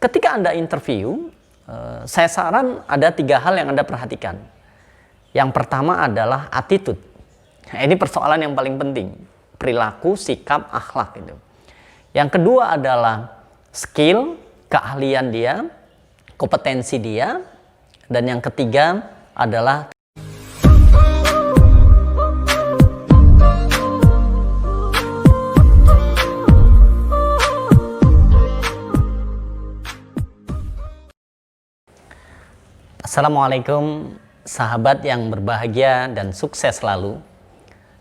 Ketika Anda interview, saya saran ada 3 hal yang Anda perhatikan. Yang pertama adalah attitude. Nah, ini persoalan yang paling penting. Perilaku, sikap, akhlak itu. Yang kedua adalah skill, keahlian dia, kompetensi dia. Dan yang ketiga adalah Assalamualaikum sahabat yang berbahagia dan sukses selalu.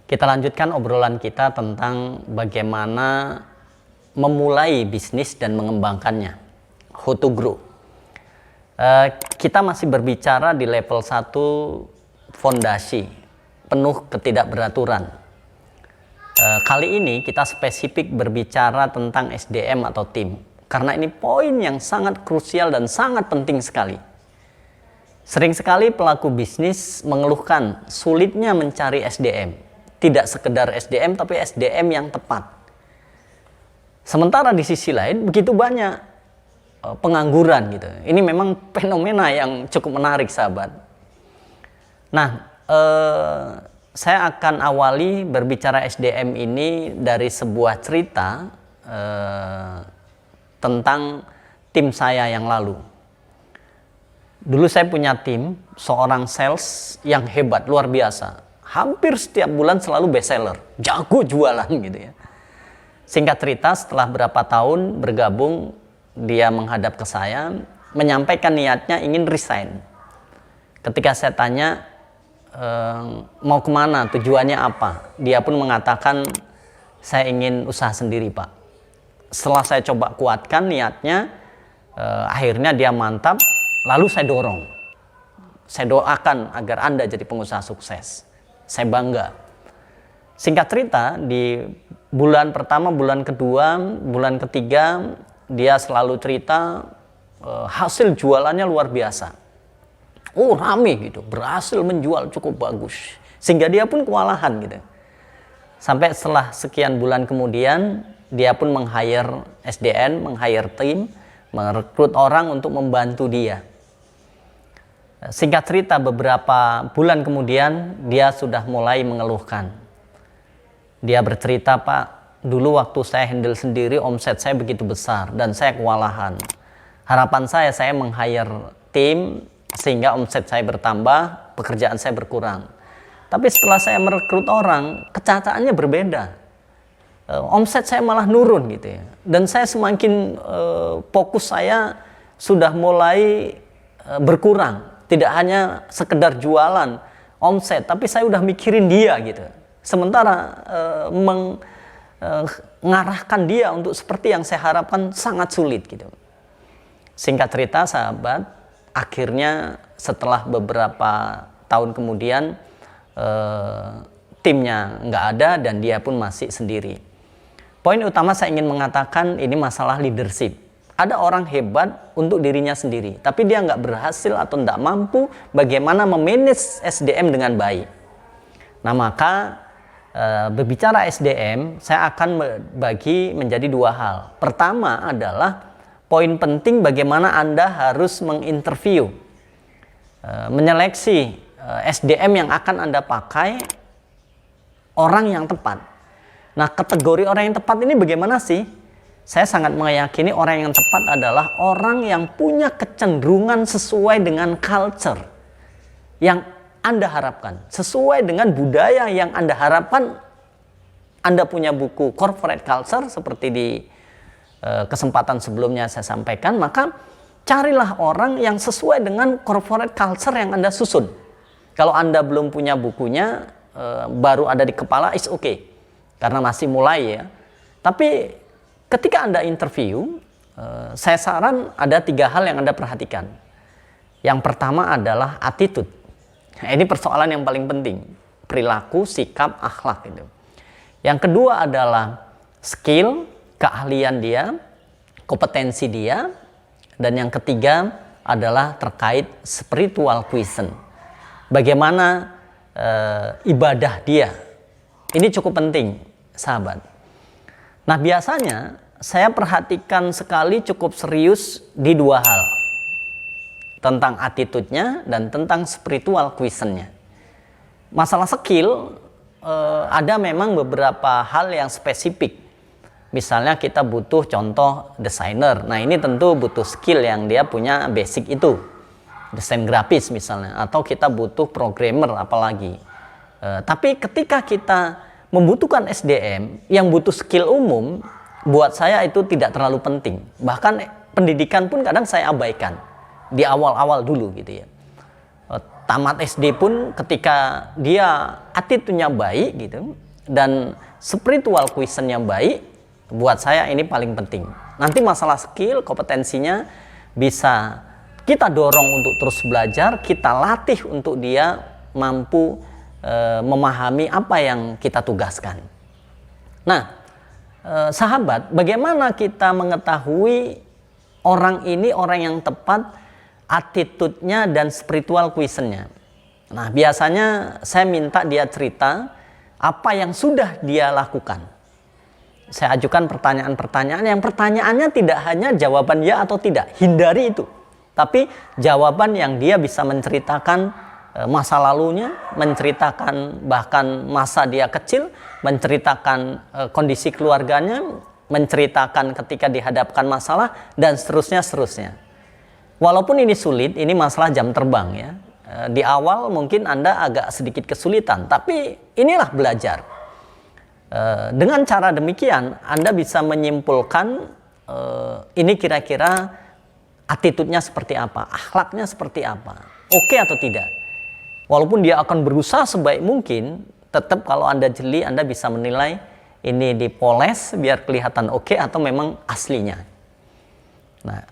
Kita lanjutkan obrolan kita tentang bagaimana memulai bisnis dan mengembangkannya. How to grow. Kita masih berbicara di level 1 fondasi, penuh ketidakberaturan. Kali ini kita spesifik berbicara tentang SDM atau tim. Karena ini poin yang sangat krusial dan sangat penting sekali. Sering sekali pelaku bisnis mengeluhkan sulitnya mencari SDM. Tidak sekedar SDM, tapi SDM yang tepat. Sementara di sisi lain begitu banyak pengangguran gitu. Ini memang fenomena yang cukup menarik, sahabat. Nah, saya akan awali berbicara SDM ini dari sebuah cerita tentang tim saya yang lalu. Dulu saya punya tim, seorang sales yang hebat, luar biasa. Hampir setiap bulan selalu best seller, jago jualan gitu ya. Singkat cerita, setelah berapa tahun bergabung, dia menghadap ke saya, menyampaikan niatnya ingin resign. Ketika saya tanya, mau kemana, tujuannya apa? Dia pun mengatakan, saya ingin usaha sendiri, Pak. Setelah saya coba kuatkan niatnya, akhirnya dia mantap. Lalu saya dorong, saya doakan agar Anda jadi pengusaha sukses. Saya bangga. Singkat cerita, di bulan pertama, bulan kedua, bulan ketiga, dia selalu cerita hasil jualannya luar biasa. Oh, rame gitu, berhasil menjual cukup bagus. Sehingga dia pun kewalahan gitu. Sampai setelah sekian bulan kemudian, dia pun meng-hire SDN, meng-hire tim, merekrut orang untuk membantu dia. Singkat cerita, beberapa bulan kemudian dia sudah mulai mengeluhkan. Dia bercerita, Pak, dulu waktu saya handle sendiri omset saya begitu besar dan saya kewalahan. Harapan saya meng-hire tim sehingga omset saya bertambah, pekerjaan saya berkurang. Tapi setelah saya merekrut orang, kenyataannya berbeda. Omset saya malah nurun gitu ya. Dan saya semakin fokus saya sudah mulai berkurang. Tidak hanya sekedar jualan omset, tapi saya udah mikirin dia gitu. Sementara mengarahkan dia untuk seperti yang saya harapkan sangat sulit gitu. Singkat cerita, sahabat, akhirnya setelah beberapa tahun kemudian timnya nggak ada dan dia pun masih sendiri. Poin utama saya ingin mengatakan ini masalah leadership. Ada orang hebat untuk dirinya sendiri, tapi dia nggak berhasil atau nggak mampu bagaimana memanage SDM dengan baik. Nah, maka berbicara SDM, saya akan bagi menjadi 2 hal. Pertama adalah poin penting bagaimana Anda harus menginterview, menyeleksi SDM yang akan Anda pakai orang yang tepat. Nah, kategori orang yang tepat ini bagaimana sih? Saya sangat meyakini orang yang tepat adalah orang yang punya kecenderungan sesuai dengan culture yang Anda harapkan. Sesuai dengan budaya yang Anda harapkan. Anda punya buku corporate culture seperti di kesempatan sebelumnya saya sampaikan. Maka carilah orang yang sesuai dengan corporate culture yang Anda susun. Kalau Anda belum punya bukunya, baru ada di kepala, is okay. Karena masih mulai ya. Tapi ketika Anda interview, saya saran ada 3 hal yang Anda perhatikan. Yang pertama adalah attitude. Nah, ini persoalan yang paling penting. Perilaku, sikap, akhlak itu. Yang kedua adalah skill, keahlian dia, kompetensi dia. Dan yang ketiga adalah terkait spiritual quotient. Bagaimana ibadah dia. Ini cukup penting, sahabat. Nah, biasanya saya perhatikan sekali cukup serius di dua hal. Tentang attitude-nya dan tentang spiritual quotient-nya. Masalah skill, ada memang beberapa hal yang spesifik. Misalnya kita butuh contoh desainer. Nah ini tentu butuh skill yang dia punya basic itu. Desain grafis misalnya. Atau kita butuh programmer apalagi. Tapi ketika kita membutuhkan SDM yang butuh skill umum, buat saya itu tidak terlalu penting. Bahkan pendidikan pun kadang saya abaikan. Di awal-awal dulu gitu ya. Tamat SD pun ketika dia attitude-nya baik gitu dan spiritual quotient-nya baik, buat saya ini paling penting. Nanti masalah skill, kompetensinya bisa kita dorong untuk terus belajar, kita latih untuk dia mampu memahami apa yang kita tugaskan. Nah, sahabat, bagaimana kita mengetahui orang ini orang yang tepat attitude-nya dan spiritual quotient-nya? Nah, biasanya saya minta dia cerita apa yang sudah dia lakukan. Saya ajukan pertanyaan-pertanyaan yang pertanyaannya tidak hanya jawaban ya atau tidak, hindari itu. Tapi jawaban yang dia bisa menceritakan masa lalunya, menceritakan bahkan masa dia kecil, menceritakan kondisi keluarganya, menceritakan ketika dihadapkan masalah, dan seterusnya. Walaupun ini sulit, ini masalah jam terbang ya. Di awal mungkin Anda agak sedikit kesulitan, tapi inilah belajar. Dengan cara demikian, Anda bisa menyimpulkan ini kira-kira attitude-nya seperti apa, akhlaknya seperti apa, oke atau tidak. Walaupun dia akan berusaha sebaik mungkin, tetap kalau Anda jeli, Anda bisa menilai ini dipoles biar kelihatan oke atau memang aslinya. Nah,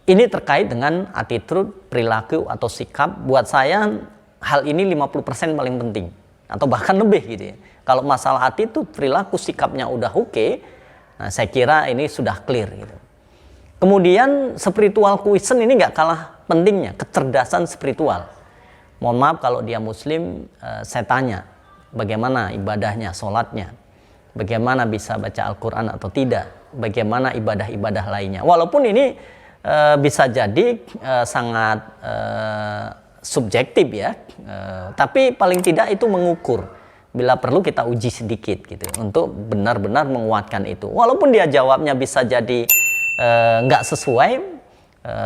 ini terkait dengan attitude, perilaku atau sikap. Buat saya hal ini 50% paling penting atau bahkan lebih gitu ya. Kalau masalah attitude, perilaku, sikapnya udah oke, nah saya kira ini sudah clear gitu. Kemudian spiritual quotient ini nggak kalah pentingnya, kecerdasan spiritual. Mohon maaf kalau dia muslim, saya tanya bagaimana ibadahnya, sholatnya, bagaimana bisa baca Al-Quran atau tidak, bagaimana ibadah-ibadah lainnya. Walaupun ini bisa jadi sangat subjektif ya, tapi paling tidak itu mengukur. Bila perlu kita uji sedikit gitu untuk benar-benar menguatkan itu. Walaupun dia jawabnya bisa jadi nggak sesuai,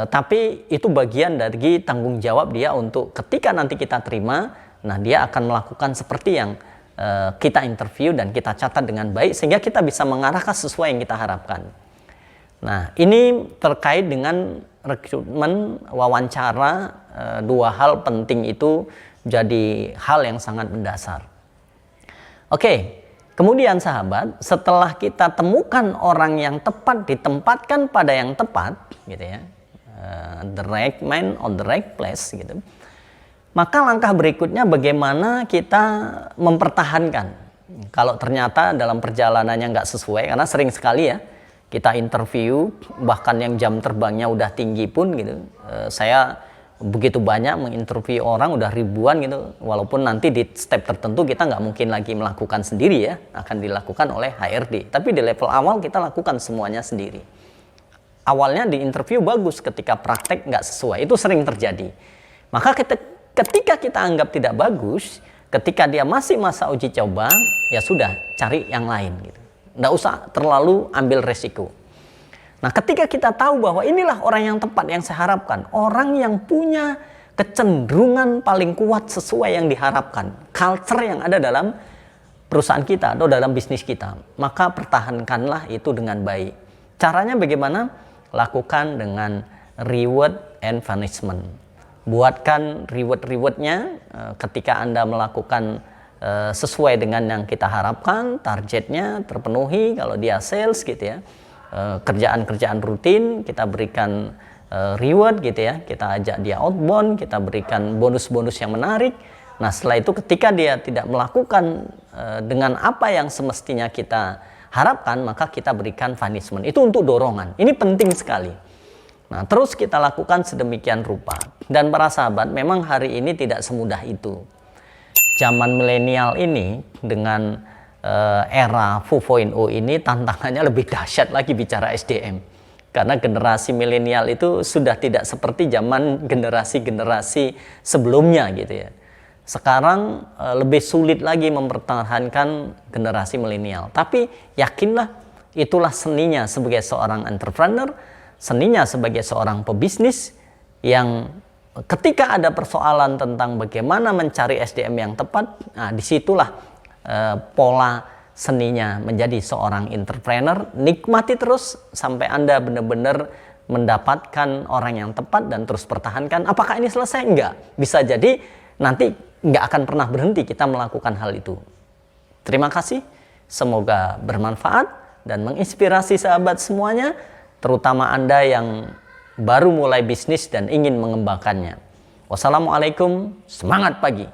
tapi itu bagian dari tanggung jawab dia untuk ketika nanti kita terima, nah dia akan melakukan seperti yang kita interview dan kita catat dengan baik sehingga kita bisa mengarahkan sesuai yang kita harapkan. Nah, ini terkait dengan rekrutmen, wawancara, dua hal penting itu jadi hal yang sangat mendasar. Oke, kemudian sahabat, setelah kita temukan orang yang tepat, ditempatkan pada yang tepat, gitu ya, the right man on the right place, gitu. Maka langkah berikutnya bagaimana kita mempertahankan. Kalau ternyata dalam perjalanannya nggak sesuai, karena sering sekali ya, kita interview, bahkan yang jam terbangnya udah tinggi pun gitu. Saya begitu banyak menginterview orang, udah ribuan gitu. Walaupun nanti di step tertentu kita nggak mungkin lagi melakukan sendiri ya, akan dilakukan oleh HRD. Tapi di level awal kita lakukan semuanya sendiri. Awalnya di interview bagus, ketika praktek nggak sesuai, itu sering terjadi. Maka ketika kita anggap tidak bagus, ketika dia masih masa uji coba, ya sudah cari yang lain gitu. Nggak usah terlalu ambil resiko. Nah, ketika kita tahu bahwa inilah orang yang tepat yang saya harapkan, orang yang punya kecenderungan paling kuat sesuai yang diharapkan, culture yang ada dalam perusahaan kita atau dalam bisnis kita, maka pertahankanlah itu dengan baik. Caranya bagaimana? Lakukan dengan reward and punishment. Buatkan reward-rewardnya ketika Anda melakukan sesuai dengan yang kita harapkan, targetnya terpenuhi. Kalau dia sales gitu ya, kerjaan-kerjaan rutin kita berikan reward gitu ya, kita ajak dia outbound, kita berikan bonus-bonus yang menarik. Nah, setelah itu ketika dia tidak melakukan dengan apa yang semestinya kita harapkan, maka kita berikan punishment. Itu untuk dorongan. Ini penting sekali. Nah, terus kita lakukan sedemikian rupa. Dan para sahabat, memang hari ini tidak semudah itu. Zaman milenial ini dengan era 4.0 ini tantangannya lebih dahsyat lagi bicara SDM. Karena generasi milenial itu sudah tidak seperti zaman generasi-generasi sebelumnya gitu ya. Sekarang lebih sulit lagi mempertahankan generasi milenial. Tapi yakinlah itulah seninya sebagai seorang entrepreneur, seninya sebagai seorang pebisnis yang ketika ada persoalan tentang bagaimana mencari SDM yang tepat, nah disitulah pola seninya menjadi seorang entrepreneur. Nikmati terus sampai Anda benar-benar mendapatkan orang yang tepat dan terus pertahankan. Apakah ini selesai? Enggak. Bisa jadi nanti enggak akan pernah berhenti kita melakukan hal itu. Terima kasih. Semoga bermanfaat dan menginspirasi sahabat semuanya, terutama Anda yang baru mulai bisnis dan ingin mengembangkannya. Wassalamualaikum, semangat pagi.